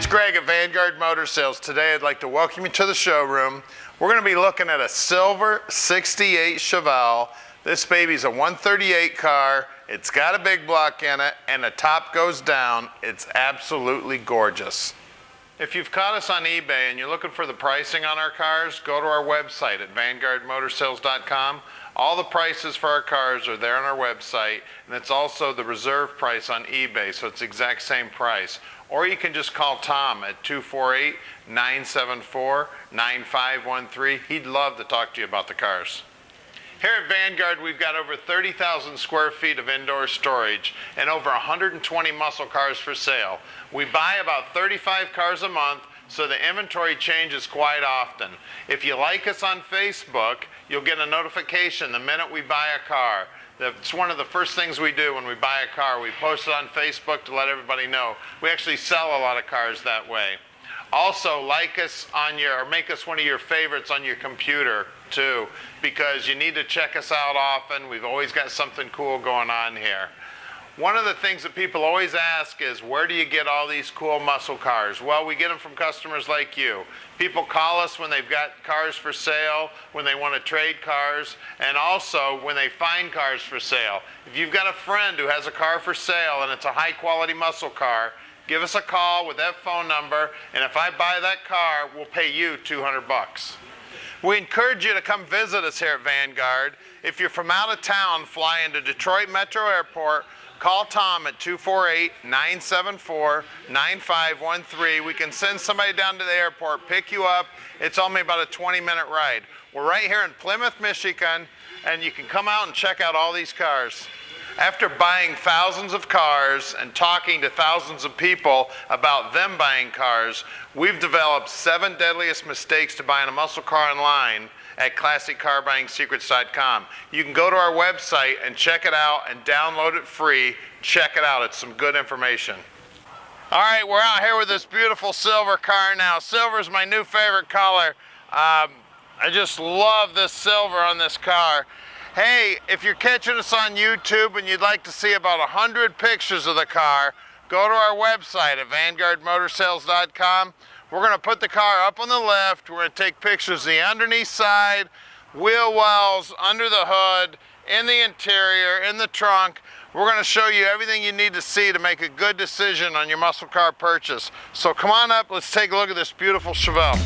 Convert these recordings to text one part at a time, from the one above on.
Greg at Vanguard Motor Sales. Today I'd like to welcome you to the showroom. We're going to be looking at a silver 68 Chevelle. This baby's a 138 car. It's got a big block in it and the top goes down. It's absolutely gorgeous. If you've caught us on eBay and you're looking for the pricing on our cars, go to our website at vanguardmotorsales.com. All the prices for our cars are there on our website, and it's also the reserve price on eBay, so it's the exact same price. Or you can just call Tom at 248-974-9513. He'd love to talk to you about the cars. Here at Vanguard, we've got over 30,000 square feet of indoor storage and over 120 muscle cars for sale. We buy about 35 cars a month, so the inventory changes quite often. If you like us on Facebook, you'll get a notification the minute we buy a car. That's one of the first things we do when we buy a car. We post it on Facebook to let everybody know. We actually sell a lot of cars that way. Also, like us on or make us one of your favorites on your computer too, because you need to check us out often. We've always got something cool going on here. One of the things that people always ask is, where do you get all these cool muscle cars? Well, we get them from customers like you. People call us when they've got cars for sale, when they want to trade cars, and also when they find cars for sale. If you've got a friend who has a car for sale and it's a high quality muscle car, give us a call with that phone number, and if I buy that car, we'll pay you $200. We encourage you to come visit us here at Vanguard. If you're from out of town, fly into Detroit Metro Airport, call Tom at 248-974-9513. We can send somebody down to the airport, pick you up. It's only about a 20-minute ride. We're right here in Plymouth, Michigan, and you can come out and check out all these cars. After buying thousands of cars and talking to thousands of people about them buying cars, we've developed 7 deadliest mistakes to buying a muscle car online at ClassicCarBuyingSecrets.com. You can go to our website and check it out and download it free. Check it out, it's some good information. All right, we're out here with this beautiful silver car now. Silver is my new favorite color. I just love this silver on this car. Hey, if you're catching us on YouTube and you'd like to see about 100 pictures of the car, go to our website at VanguardMotorsales.com. We're going to put the car up on the lift. We're going to take pictures of the underneath side, wheel wells, under the hood, in the interior, in the trunk. We're going to show you everything you need to see to make a good decision on your muscle car purchase. So come on up, let's take a look at this beautiful Chevelle.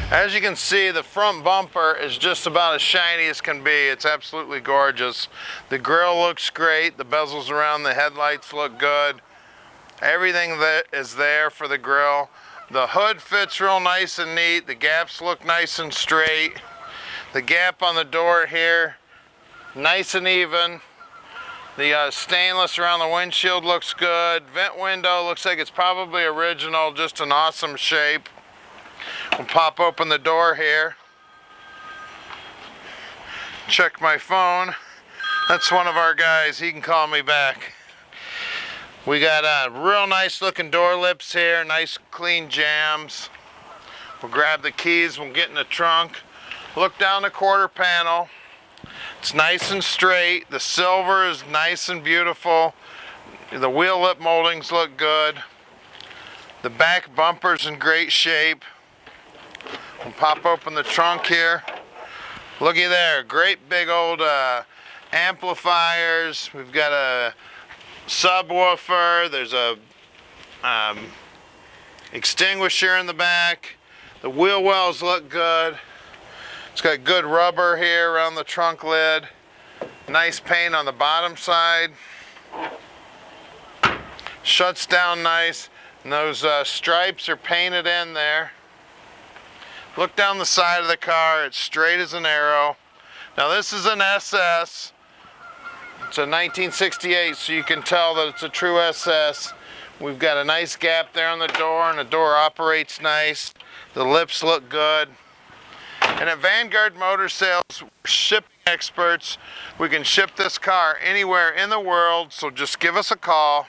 As you can see, the front bumper is just about as shiny as can be. It's absolutely gorgeous. The grille looks great. The bezels around the headlights look good. Everything that is there for the grille. The hood fits real nice and neat. The gaps look nice and straight. The gap on the door here, nice and even. The stainless around the windshield looks good. Vent window looks like it's probably original, just an awesome shape. We'll pop open the door here. Check my phone. That's one of our guys. He can call me back. We got real nice looking door lips here. Nice clean jambs. We'll grab the keys. We'll get in the trunk. Look down the quarter panel. It's nice and straight. The silver is nice and beautiful. The wheel lip moldings look good. The back bumper's in great shape. We'll pop open the trunk here. Looky there, great big old amplifiers. We've got a subwoofer. There's a extinguisher in the back. The wheel wells look good. It's got good rubber here around the trunk lid. Nice paint on the bottom side. Shuts down nice. And those stripes are painted in there. Look down the side of the car, it's straight as an arrow. Now this is an SS. It's a 1968, so you can tell that it's a true SS. We've got a nice gap there on the door, and the door operates nice. The lips look good. And at Vanguard Motor Sales, we're shipping experts. We can ship this car anywhere in the world, so just give us a call.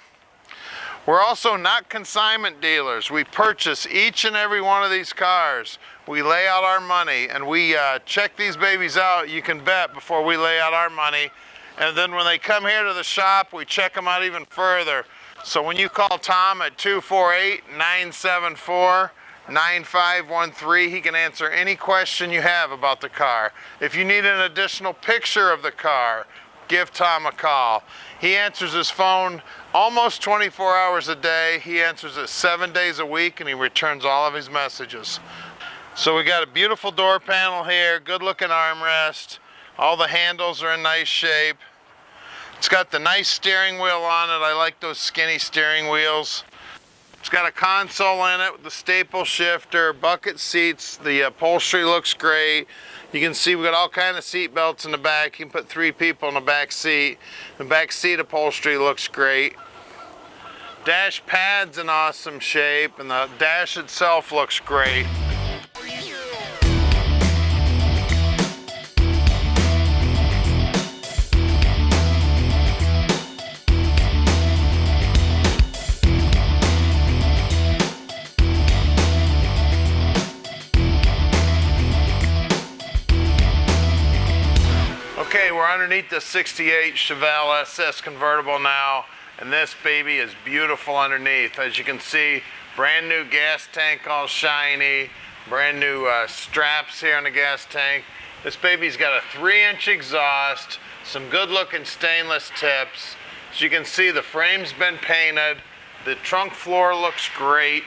We're also not consignment dealers. We purchase each and every one of these cars. We lay out our money and we check these babies out, you can bet, before we lay out our money. And then when they come here to the shop, we check them out even further. So when you call Tom at 248-974-9513, he can answer any question you have about the car. If you need an additional picture of the car, give Tom a call. He answers his phone almost 24 hours a day. He answers it 7 days a week, and he returns all of his messages. So we got a beautiful door panel here, good looking armrest. All the handles are in nice shape. It's got the nice steering wheel on it. I like those skinny steering wheels. It's got a console in it with the staple shifter, bucket seats. The upholstery looks great. You can see we got all kind of seat belts in the back. You can put 3 people in the back seat. The back seat upholstery looks great. Dash pad's in awesome shape, and the dash itself looks great. Okay, we're underneath the 68 Chevelle SS convertible now, and this baby is beautiful underneath. As you can see, brand new gas tank, all shiny, brand new straps here on the gas tank. This baby's got a 3-inch exhaust, some good looking stainless tips. As you can see, the frame's been painted, the trunk floor looks great.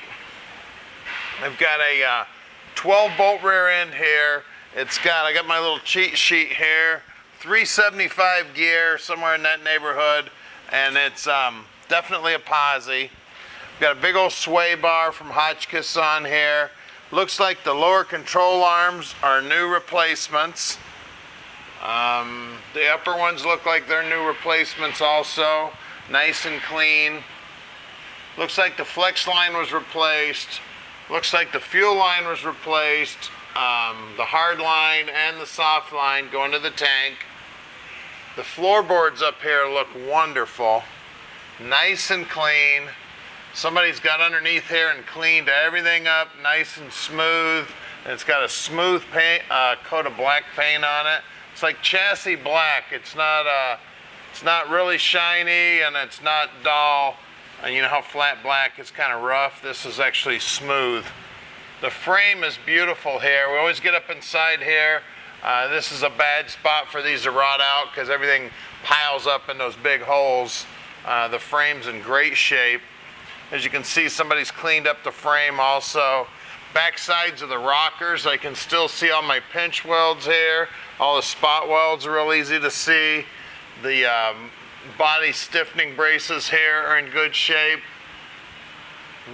I've got a 12 bolt rear end here. I got my little cheat sheet here. 375 gear, somewhere in that neighborhood, and it's definitely a Posi. Got a big old sway bar from Hotchkis on here. Looks like the lower control arms are new replacements. The upper ones look like they're new replacements also. Nice and clean. Looks like the flex line was replaced. Looks like the fuel line was replaced. The hard line and the soft line go into the tank. The floorboards up here look wonderful, nice and clean. Somebody's got underneath here and cleaned everything up nice and smooth. And it's got a smooth paint, coat of black paint on it. It's like chassis black. It's not really shiny, and it's not dull. And you know how flat black is kind of rough? This is actually smooth. The frame is beautiful here. We always get up inside here. This is a bad spot for these to rot out because everything piles up in those big holes. The frame's in great shape. As you can see, somebody's cleaned up the frame also. Back sides of the rockers, I can still see all my pinch welds here. All the spot welds are real easy to see. The body stiffening braces here are in good shape.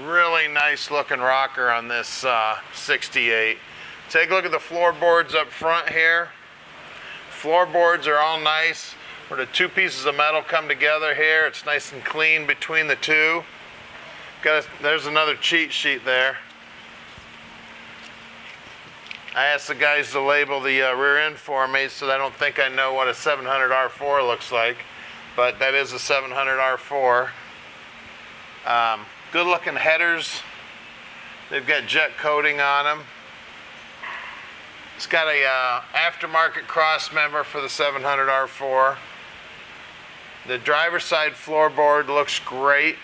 Really nice looking rocker on this 68. Take a look at the floorboards up front here. Floorboards are all nice, where the 2 pieces of metal come together here. It's nice and clean between the 2. There's another cheat sheet there. I asked the guys to label the rear end for me so I don't think I know what a 700 R4 looks like, but that is a 700 R4. Good looking headers. They've got jet coating on them. It's got a aftermarket cross member for the 700 R4. The driver's side floorboard looks great.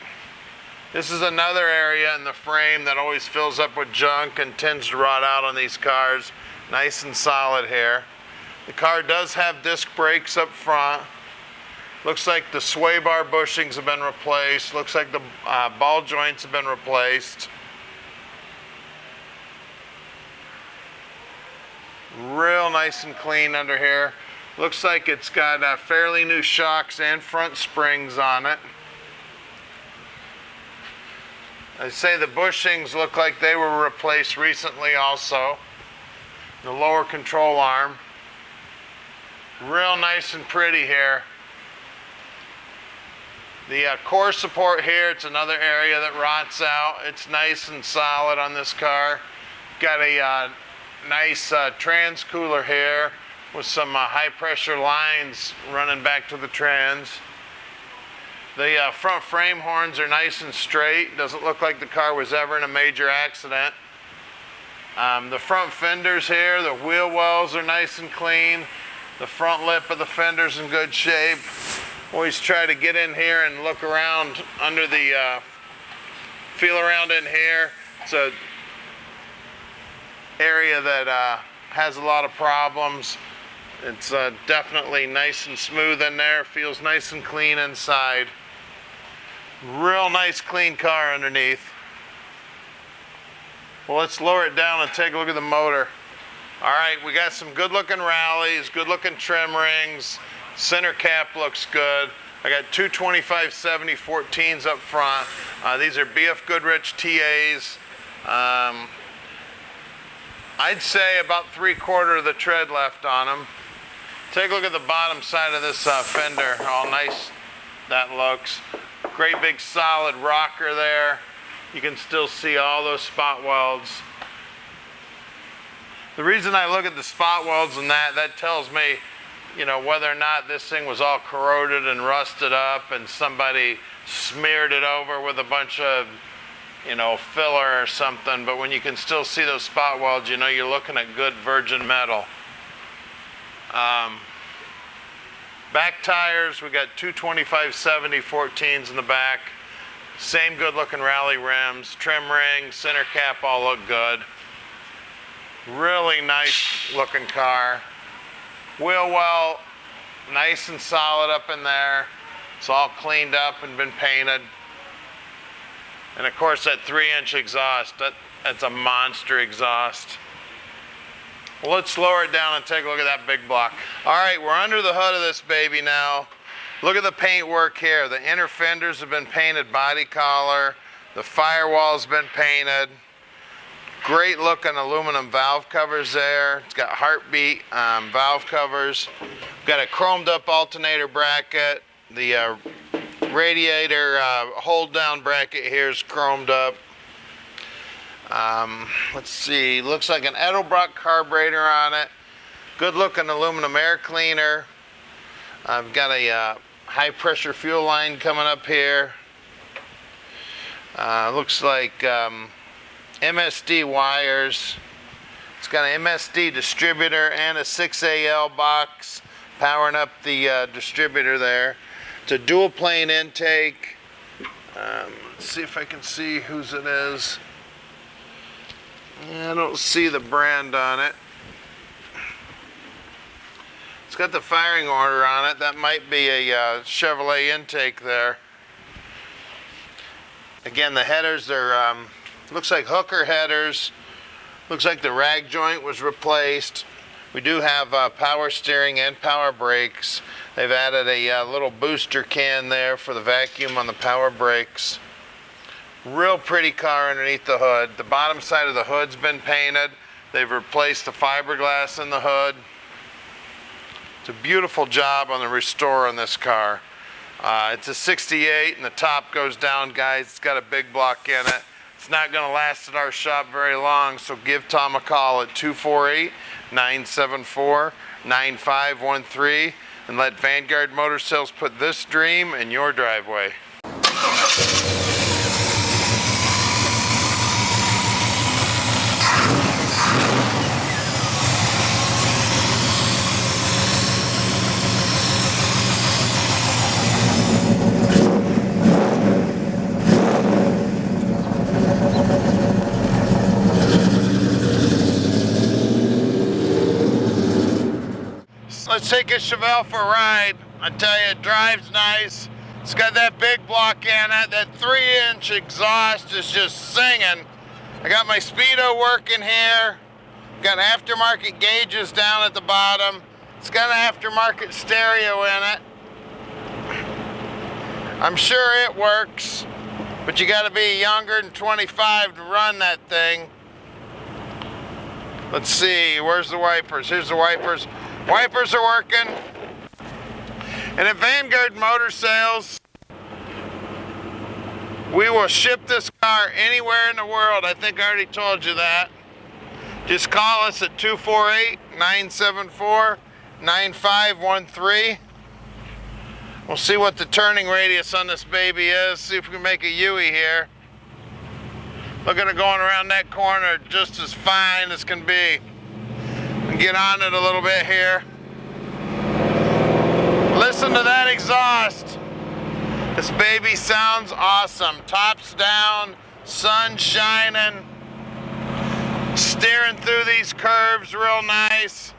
This is another area in the frame that always fills up with junk and tends to rot out on these cars. Nice and solid here. The car does have disc brakes up front. Looks like the sway bar bushings have been replaced. Looks like the ball joints have been replaced. Real nice and clean under here. Looks like it's got fairly new shocks and front springs on it. I'd say the bushings look like they were replaced recently also. The lower control arm. Real nice and pretty here. The core support here, it's another area that rots out. It's nice and solid on this car. Got a nice trans cooler here with some high pressure lines running back to the trans. The front frame horns are nice and straight. Doesn't look like the car was ever in a major accident. The front fenders here, the wheel wells are nice and clean. The front lip of the fender's in good shape. Always try to get in here and look around under the, feel around in here. It's a area that has a lot of problems. It's definitely nice and smooth in there. Feels nice and clean inside. Real nice clean car underneath. Well, let's lower it down and take a look at the motor. All right, we got some good looking rallies, good looking trim rings. Center cap looks good. I got two 2570 14s up front. These are BF Goodrich TAs. I'd say about 3/4 of the tread left on them. Take a look at the bottom side of this fender, all nice that looks. Great big solid rocker there. You can still see all those spot welds. The reason I look at the spot welds and that tells me, you know, whether or not this thing was all corroded and rusted up and somebody smeared it over with a bunch of, you know, filler or something. But when you can still see those spot welds, you know you're looking at good virgin metal. Back tires, we got two 2570 14s in the back. Same good looking rally rims, trim rings, center cap all look good. Really nice looking car. Wheel well, nice and solid up in there. It's all cleaned up and been painted. And of course that 3-inch exhaust, that's a monster exhaust. Well, let's lower it down and take a look at that big block. All right, we're under the hood of this baby now. Look at the paint work here. The inner fenders have been painted body color. The firewall's been painted. Great looking aluminum valve covers there. It's got heartbeat valve covers. Got a chromed up alternator bracket. The radiator hold down bracket here is chromed up. Let's see, looks like an Edelbrock carburetor on it. Good looking aluminum air cleaner. I've got a high pressure fuel line coming up here. Looks like MSD wires. It's got an MSD distributor and a 6AL box powering up the distributor there. It's a dual plane intake. Let's see if I can see whose it is. I don't see the brand on it. It's got the firing order on it. That might be a Chevrolet intake there. Again, the headers are, looks like hooker headers. Looks like the rag joint was replaced. We do have power steering and power brakes. They've added a little booster can there for the vacuum on the power brakes. Real pretty car underneath the hood. The bottom side of the hood's been painted. They've replaced the fiberglass in the hood. It's a beautiful job on the restore on this car. It's a 68 and the top goes down, guys. It's got a big block in it. It's not going to last at our shop very long, so give Tom a call at 248-974-9513 and let Vanguard Motor Sales put this dream in your driveway. Let's take a Chevelle for a ride. I tell you, it drives nice. It's got that big block in it. That 3-inch exhaust is just singing. I got my speedo working here. Got aftermarket gauges down at the bottom. It's got an aftermarket stereo in it. I'm sure it works, but you got to be younger than 25 to run that thing. Let's see, where's the wipers? Here's the wipers. Wipers are working. And at Vanguard Motor Sales, we will ship this car anywhere in the world. I think I already told you that. Just call us at 248-974-9513. We'll see what the turning radius on this baby is. See if we can make a U-ey here. Look at it going around that corner just as fine as can be. And get on it a little bit here. Listen to that exhaust. This baby sounds awesome. Tops down, sun shining, steering through these curves real nice.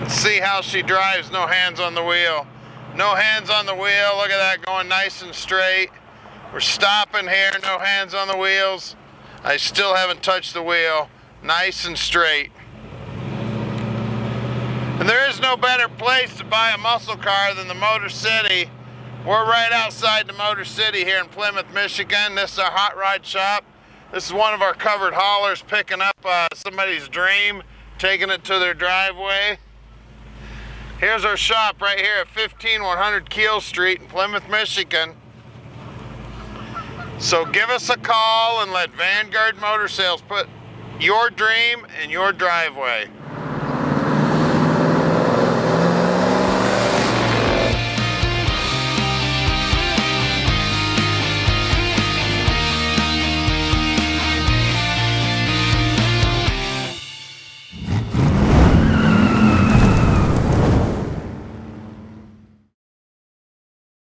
Let's see how she drives, no hands on the wheel. No hands on the wheel, look at that, going nice and straight. We're stopping here, no hands on the wheels. I still haven't touched the wheel, nice and straight. And there is no better place to buy a muscle car than the Motor City. We're right outside the Motor City here in Plymouth, Michigan. This is our hot rod shop. This is one of our covered haulers picking up somebody's dream, taking it to their driveway. Here's our shop right here at 15100 Keel Street in Plymouth, Michigan. So give us a call and let Vanguard Motor Sales put your dream in your driveway.